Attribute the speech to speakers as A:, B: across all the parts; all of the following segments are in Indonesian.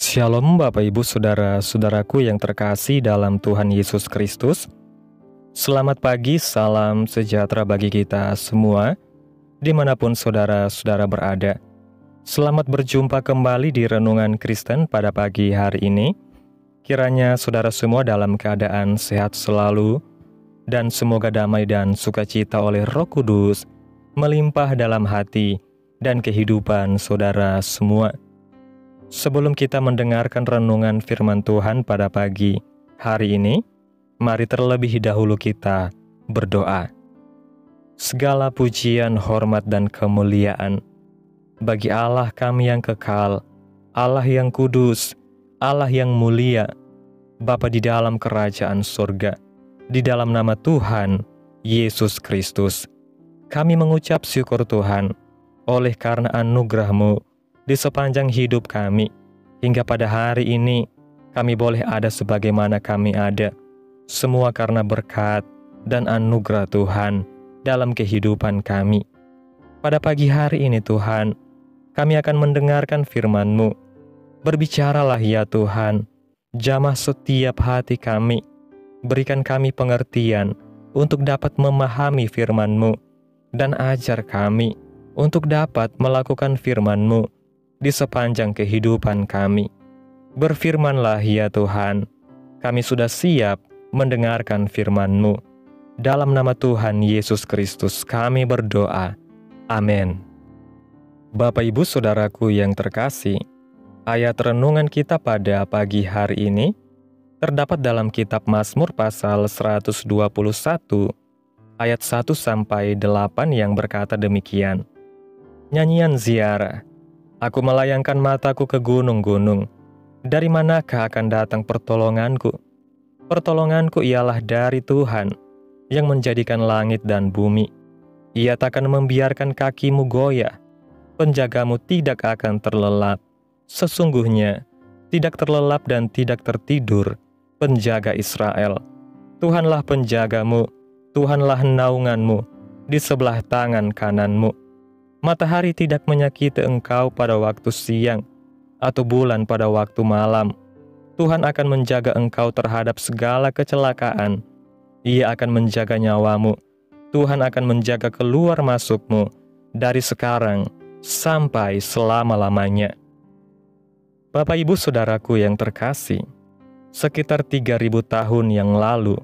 A: Shalom Bapak Ibu Saudara-saudaraku yang terkasih dalam Tuhan Yesus Kristus. Selamat pagi, salam sejahtera bagi kita semua, dimanapun saudara-saudara berada. Selamat berjumpa kembali di Renungan Kristen pada pagi hari ini. Kiranya saudara semua dalam keadaan sehat selalu, dan semoga damai dan sukacita oleh Roh Kudus melimpah dalam hati dan kehidupan saudara semua. Sebelum kita mendengarkan renungan firman Tuhan pada pagi hari ini, mari terlebih dahulu kita berdoa. Segala pujian, hormat, dan kemuliaan bagi Allah kami yang kekal, Allah yang kudus, Allah yang mulia, Bapa di dalam kerajaan surga, di dalam nama Tuhan Yesus Kristus. Kami mengucap syukur Tuhan, oleh karena anugerah-Mu di sepanjang hidup kami, hingga pada hari ini kami boleh ada sebagaimana kami ada, semua karena berkat dan anugerah Tuhan dalam kehidupan kami. Pada pagi hari ini Tuhan, kami akan mendengarkan firman-Mu. Berbicaralah ya Tuhan, jamah setiap hati kami, berikan kami pengertian untuk dapat memahami firman-Mu, dan ajar kami untuk dapat melakukan firman-Mu di sepanjang kehidupan kami. Berfirmanlah ya Tuhan, kami sudah siap mendengarkan firman-Mu. Dalam nama Tuhan Yesus Kristus kami berdoa. Amin. Bapak Ibu Saudaraku yang terkasih, ayat renungan kita pada pagi hari ini terdapat dalam kitab Mazmur pasal 121 ayat 1-8 yang berkata demikian. Nyanyian ziarah. Aku melayangkan mataku ke gunung-gunung. Dari manakah akan datang pertolonganku? Pertolonganku ialah dari Tuhan, yang menjadikan langit dan bumi. Ia takkan membiarkan kakimu goyah. Penjagamu tidak akan terlelap. Sesungguhnya, tidak terlelap dan tidak tertidur penjaga Israel. Tuhanlah penjagamu, Tuhanlah naunganmu, di sebelah tangan kananmu. Matahari tidak menyakiti engkau pada waktu siang, atau bulan pada waktu malam. Tuhan akan menjaga engkau terhadap segala kecelakaan. Ia akan menjaga nyawamu. Tuhan akan menjaga keluar masukmu dari sekarang sampai selama-lamanya. Bapak Ibu Saudaraku yang terkasih, sekitar 3.000 tahun yang lalu,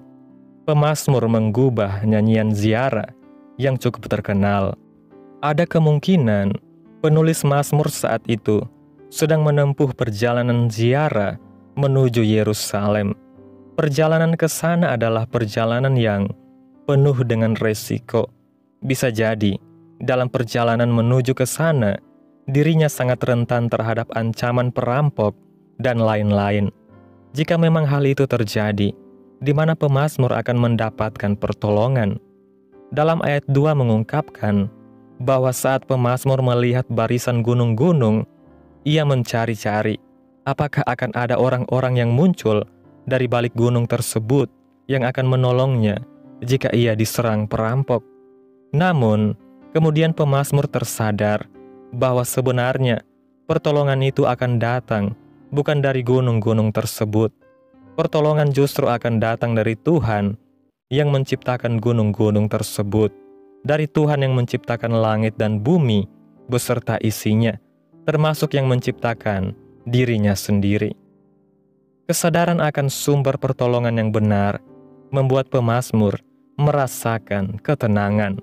A: pemazmur menggubah nyanyian ziarah yang cukup terkenal. Ada kemungkinan penulis Mazmur saat itu sedang menempuh perjalanan ziarah menuju Yerusalem. Perjalanan ke sana adalah perjalanan yang penuh dengan resiko. Bisa jadi, dalam perjalanan menuju ke sana, dirinya sangat rentan terhadap ancaman perampok dan lain-lain. Jika memang hal itu terjadi, di mana pemazmur akan mendapatkan pertolongan? Dalam ayat 2 mengungkapkan bahwa saat pemazmur melihat barisan gunung-gunung, ia mencari-cari apakah akan ada orang-orang yang muncul dari balik gunung tersebut yang akan menolongnya jika ia diserang perampok. Namun, kemudian pemazmur tersadar bahwa sebenarnya pertolongan itu akan datang bukan dari gunung-gunung tersebut. Pertolongan justru akan datang dari Tuhan yang menciptakan gunung-gunung tersebut, dari Tuhan yang menciptakan langit dan bumi beserta isinya, termasuk yang menciptakan dirinya sendiri. Kesadaran akan sumber pertolongan yang benar membuat pemazmur merasakan ketenangan.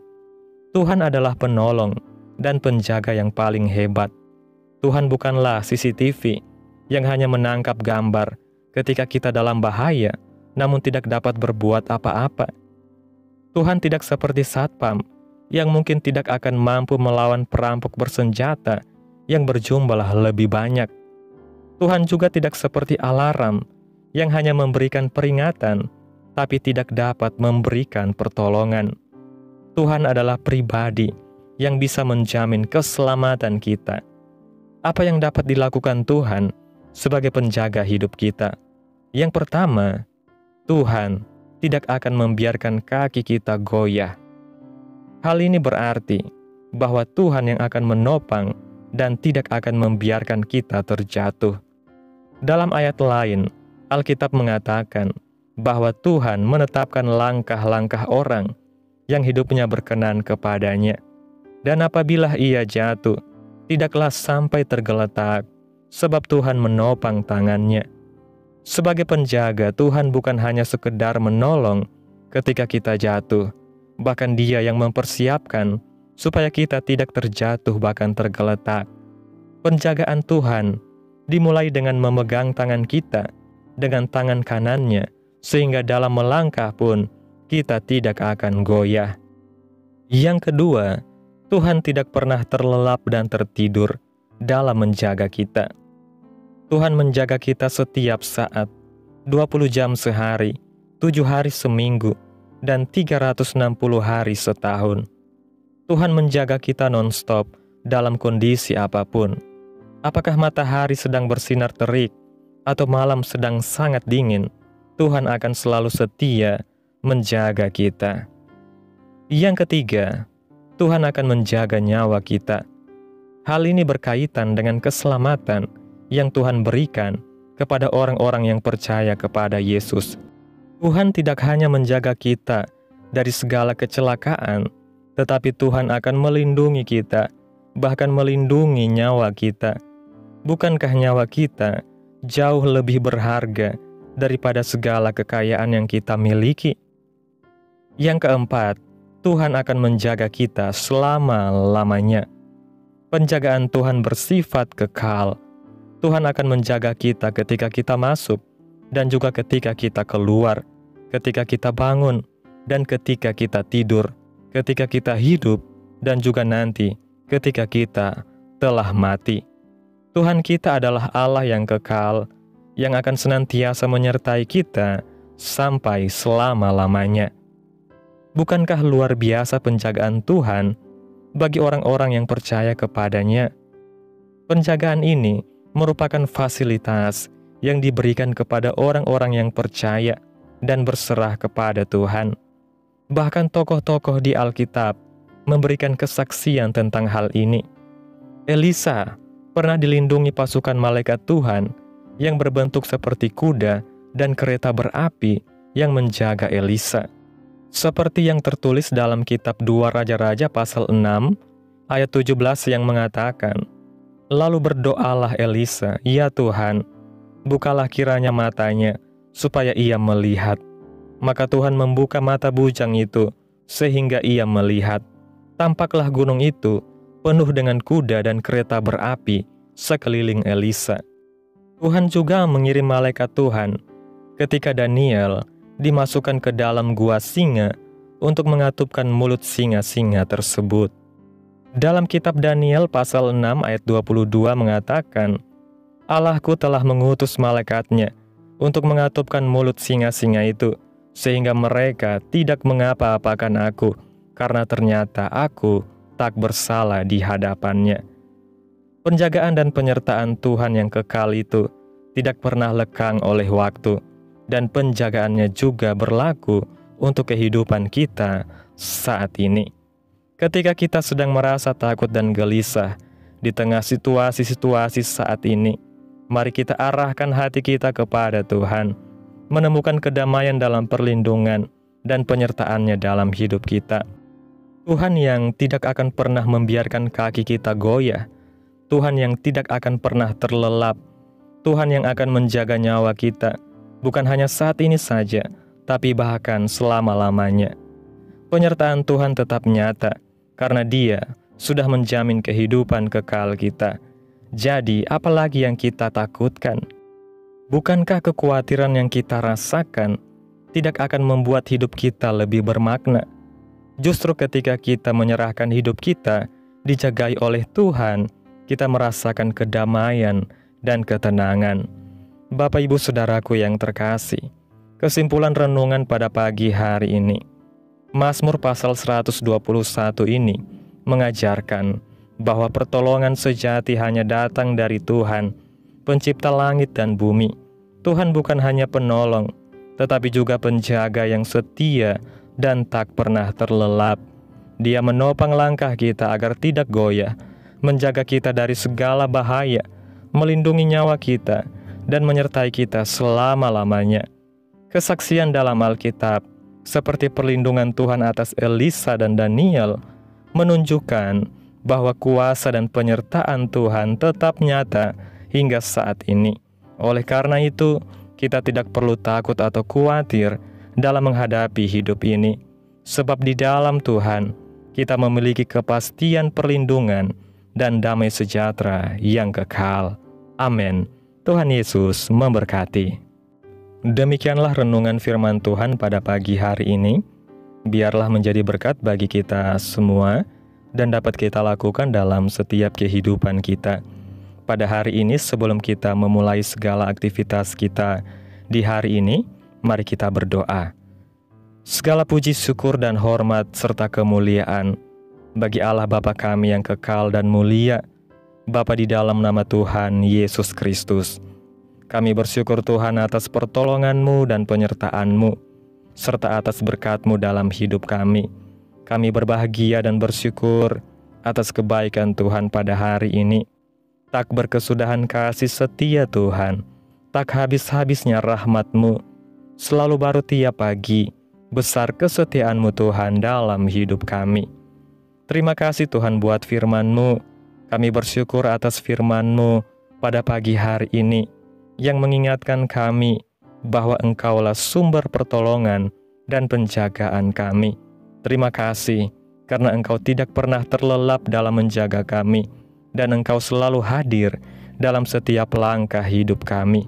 A: Tuhan adalah penolong dan penjaga yang paling hebat. Tuhan bukanlah CCTV yang hanya menangkap gambar ketika kita dalam bahaya, namun tidak dapat berbuat apa-apa. Tuhan tidak seperti satpam yang mungkin tidak akan mampu melawan perampok bersenjata yang berjumlah lebih banyak. Tuhan juga tidak seperti alarm yang hanya memberikan peringatan, tapi tidak dapat memberikan pertolongan. Tuhan adalah pribadi yang bisa menjamin keselamatan kita. Apa yang dapat dilakukan Tuhan sebagai penjaga hidup kita? Yang pertama, Tuhan tidak akan membiarkan kaki kita goyah. Hal ini berarti bahwa Tuhan yang akan menopang dan tidak akan membiarkan kita terjatuh. Dalam ayat lain, Alkitab mengatakan bahwa Tuhan menetapkan langkah-langkah orang yang hidupnya berkenan kepadanya. Dan apabila ia jatuh, tidaklah sampai tergeletak, sebab Tuhan menopang tangannya. Sebagai penjaga, Tuhan bukan hanya sekedar menolong ketika kita jatuh, bahkan Dia yang mempersiapkan supaya kita tidak terjatuh bahkan tergeletak. Penjagaan Tuhan dimulai dengan memegang tangan kita dengan tangan kanannya, sehingga dalam melangkah pun kita tidak akan goyah. Yang kedua, Tuhan tidak pernah terlelap dan tertidur dalam menjaga kita. Tuhan menjaga kita setiap saat, 20 jam sehari, 7 hari seminggu, dan 360 hari setahun. Tuhan menjaga kita non-stop dalam kondisi apapun. Apakah matahari sedang bersinar terik atau malam sedang sangat dingin, Tuhan akan selalu setia menjaga kita. Yang ketiga, Tuhan akan menjaga nyawa kita. Hal ini berkaitan dengan keselamatan yang Tuhan berikan kepada orang-orang yang percaya kepada Yesus. Tuhan tidak hanya menjaga kita dari segala kecelakaan, tetapi Tuhan akan melindungi kita, bahkan melindungi nyawa kita. Bukankah nyawa kita jauh lebih berharga daripada segala kekayaan yang kita miliki? Yang keempat, Tuhan akan menjaga kita selama-lamanya. Penjagaan Tuhan bersifat kekal. Tuhan akan menjaga kita ketika kita masuk, dan juga ketika kita keluar, ketika kita bangun, dan ketika kita tidur, ketika kita hidup, dan juga nanti ketika kita telah mati. Tuhan kita adalah Allah yang kekal, yang akan senantiasa menyertai kita sampai selama-lamanya. Bukankah luar biasa penjagaan Tuhan bagi orang-orang yang percaya kepadanya? Penjagaan ini merupakan fasilitas yang diberikan kepada orang-orang yang percaya dan berserah kepada Tuhan. Bahkan tokoh-tokoh di Alkitab memberikan kesaksian tentang hal ini. Elisa pernah dilindungi pasukan malaikat Tuhan yang berbentuk seperti kuda dan kereta berapi yang menjaga Elisa. Seperti yang tertulis dalam kitab 2 Raja-Raja pasal 6 ayat 17 yang mengatakan, "Lalu berdoalah Elisa, 'Ya Tuhan, bukalah kiranya matanya, supaya ia melihat.' Maka Tuhan membuka mata bujang itu, sehingga ia melihat. Tampaklah gunung itu penuh dengan kuda dan kereta berapi sekeliling Elisa." Tuhan juga mengirim malaikat Tuhan ketika Daniel dimasukkan ke dalam gua singa untuk mengatupkan mulut singa-singa tersebut. Dalam kitab Daniel pasal 6 ayat 22 mengatakan, "Allahku telah mengutus malaikatnya untuk mengatupkan mulut singa-singa itu, sehingga mereka tidak mengapa-apakan aku, karena ternyata aku tak bersalah di hadapannya." Penjagaan dan penyertaan Tuhan yang kekal itu tidak pernah lekang oleh waktu, dan penjagaannya juga berlaku untuk kehidupan kita saat ini. Ketika kita sedang merasa takut dan gelisah di tengah situasi-situasi saat ini, mari kita arahkan hati kita kepada Tuhan, menemukan kedamaian dalam perlindungan dan penyertaannya dalam hidup kita. Tuhan yang tidak akan pernah membiarkan kaki kita goyah, Tuhan yang tidak akan pernah terlelap, Tuhan yang akan menjaga nyawa kita, bukan hanya saat ini saja, tapi bahkan selama-lamanya. Penyertaan Tuhan tetap nyata, karena Dia sudah menjamin kehidupan kekal kita. Jadi, apalagi yang kita takutkan? Bukankah kekhawatiran yang kita rasakan tidak akan membuat hidup kita lebih bermakna? Justru ketika kita menyerahkan hidup kita dijagai oleh Tuhan, kita merasakan kedamaian dan ketenangan. Bapak Ibu Saudaraku yang terkasih, kesimpulan renungan pada pagi hari ini, Mazmur pasal 121 ini mengajarkan bahwa pertolongan sejati hanya datang dari Tuhan, pencipta langit dan bumi. Tuhan bukan hanya penolong, tetapi juga penjaga yang setia dan tak pernah terlelap. Dia menopang langkah kita agar tidak goyah, menjaga kita dari segala bahaya, melindungi nyawa kita, dan menyertai kita selama-lamanya. Kesaksian dalam Alkitab, seperti perlindungan Tuhan atas Elisa dan Daniel, menunjukkan bahwa kuasa dan penyertaan Tuhan tetap nyata hingga saat ini. Oleh karena itu, kita tidak perlu takut atau khawatir dalam menghadapi hidup ini, sebab di dalam Tuhan kita memiliki kepastian perlindungan dan damai sejahtera yang kekal. Amin. Tuhan Yesus memberkati. Demikianlah renungan firman Tuhan pada pagi hari ini. Biarlah menjadi berkat bagi kita semua dan dapat kita lakukan dalam setiap kehidupan kita. Pada hari ini, sebelum kita memulai segala aktivitas kita di hari ini, mari kita berdoa. Segala puji, syukur, dan hormat serta kemuliaan bagi Allah Bapa kami yang kekal dan mulia, Bapa di dalam nama Tuhan Yesus Kristus. Kami bersyukur Tuhan atas pertolongan-Mu dan penyertaan-Mu, serta atas berkat-Mu dalam hidup kami. Kami berbahagia dan bersyukur atas kebaikan Tuhan pada hari ini. Tak berkesudahan kasih setia Tuhan, tak habis-habisnya rahmat-Mu, selalu baru tiap pagi, besar kesetiaan-Mu Tuhan dalam hidup kami. Terima kasih Tuhan buat firman-Mu. Kami bersyukur atas firman-Mu pada pagi hari ini, yang mengingatkan kami bahwa Engkaulah sumber pertolongan dan penjagaan kami. Terima kasih, karena Engkau tidak pernah terlelap dalam menjaga kami, dan Engkau selalu hadir dalam setiap langkah hidup kami.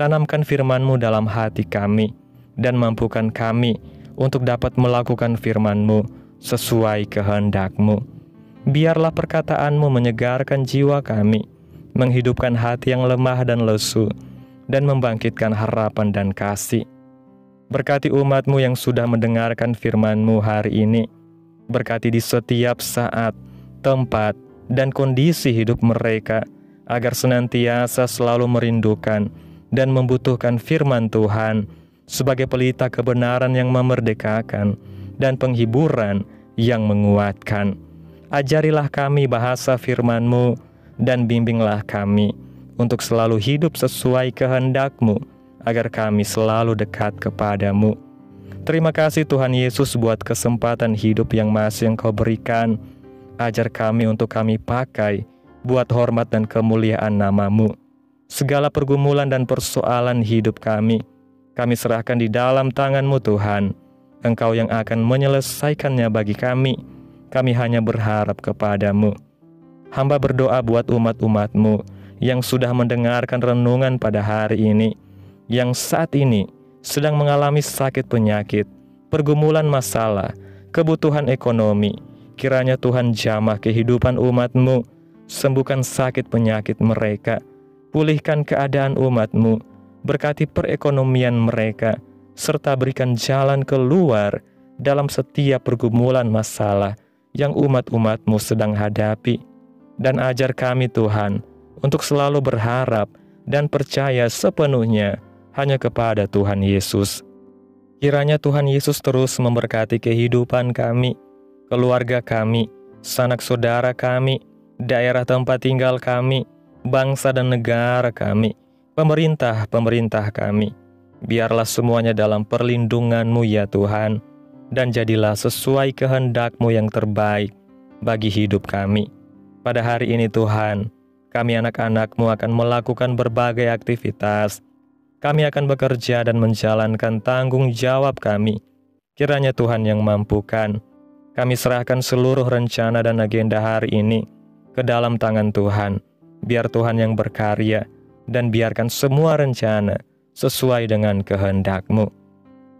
A: Tanamkan firman-Mu dalam hati kami, dan mampukan kami untuk dapat melakukan firman-Mu sesuai kehendak-Mu. Biarlah perkataan-Mu menyegarkan jiwa kami, menghidupkan hati yang lemah dan lesu, dan membangkitkan harapan dan kasih. Berkati umat-Mu yang sudah mendengarkan firman-Mu hari ini. Berkati di setiap saat, tempat, dan kondisi hidup mereka, agar senantiasa selalu merindukan dan membutuhkan firman Tuhan sebagai pelita kebenaran yang memerdekakan dan penghiburan yang menguatkan. Ajarilah kami bahasa firman-Mu dan bimbinglah kami untuk selalu hidup sesuai kehendak-Mu, agar kami selalu dekat kepadamu. Terima kasih Tuhan Yesus buat kesempatan hidup yang masih Engkau berikan. Ajar kami untuk kami pakai buat hormat dan kemuliaan nama-Mu. Segala pergumulan dan persoalan hidup kami serahkan di dalam tangan-Mu Tuhan. Engkau yang akan menyelesaikannya bagi kami. Kami hanya berharap kepadamu. Hamba berdoa buat umat-umat-Mu yang sudah mendengarkan renungan pada hari ini, yang saat ini sedang mengalami sakit penyakit, pergumulan masalah, kebutuhan ekonomi. Kiranya Tuhan jamah kehidupan umat-Mu, sembuhkan sakit penyakit mereka, pulihkan keadaan umat-Mu, berkati perekonomian mereka, serta berikan jalan keluar dalam setiap pergumulan masalah yang umat-umat-Mu sedang hadapi. Dan ajar kami Tuhan untuk selalu berharap dan percaya sepenuhnya hanya kepada Tuhan Yesus. Kiranya Tuhan Yesus terus memberkati kehidupan kami, keluarga kami, sanak saudara kami, daerah tempat tinggal kami, bangsa dan negara kami, pemerintah kami. Biarlah semuanya dalam perlindungan-Mu ya Tuhan, dan jadilah sesuai kehendak-Mu yang terbaik bagi hidup kami. Pada hari ini Tuhan, kami anak-anak-Mu akan melakukan berbagai aktivitas. Kami akan bekerja dan menjalankan tanggung jawab kami. Kiranya Tuhan yang mampukan. Kami serahkan seluruh rencana dan agenda hari ini ke dalam tangan Tuhan. Biar Tuhan yang berkarya dan biarkan semua rencana sesuai dengan kehendak-Mu.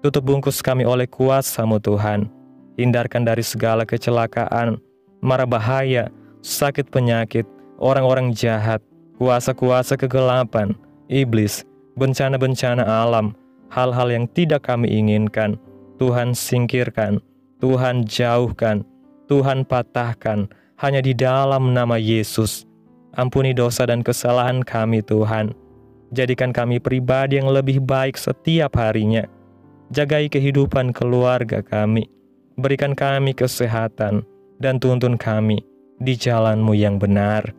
A: Tutup bungkus kami oleh kuasa-Mu Tuhan. Hindarkan dari segala kecelakaan, mara bahaya, sakit penyakit, orang-orang jahat, kuasa-kuasa kegelapan, iblis, bencana-bencana alam, hal-hal yang tidak kami inginkan. Tuhan singkirkan, Tuhan jauhkan, Tuhan patahkan, hanya di dalam nama Yesus. Ampuni dosa dan kesalahan kami Tuhan. Jadikan kami pribadi yang lebih baik setiap harinya. Jagai kehidupan keluarga kami. Berikan kami kesehatan dan tuntun kami di jalan-Mu yang benar.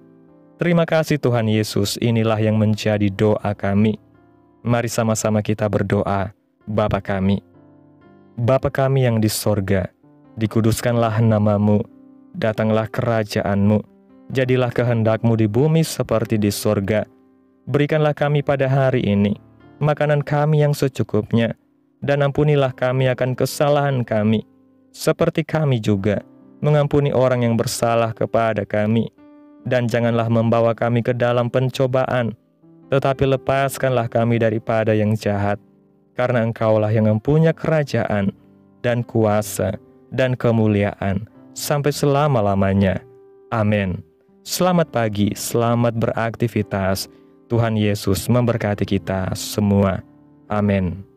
A: Terima kasih Tuhan Yesus, inilah yang menjadi doa kami. Mari sama-sama kita berdoa. Bapa kami, Bapa kami yang di sorga, dikuduskanlah nama-Mu, datanglah kerajaan-Mu, jadilah kehendak-Mu di bumi seperti di sorga. Berikanlah kami pada hari ini makanan kami yang secukupnya, dan ampunilah kami akan kesalahan kami, seperti kami juga mengampuni orang yang bersalah kepada kami. Dan janganlah membawa kami ke dalam pencobaan, tetapi lepaskanlah kami daripada yang jahat. Karena Engkaulah yang mempunyai kerajaan, dan kuasa, dan kemuliaan, sampai selama-lamanya. Amin. Selamat pagi, selamat beraktivitas. Tuhan Yesus memberkati kita semua. Amin.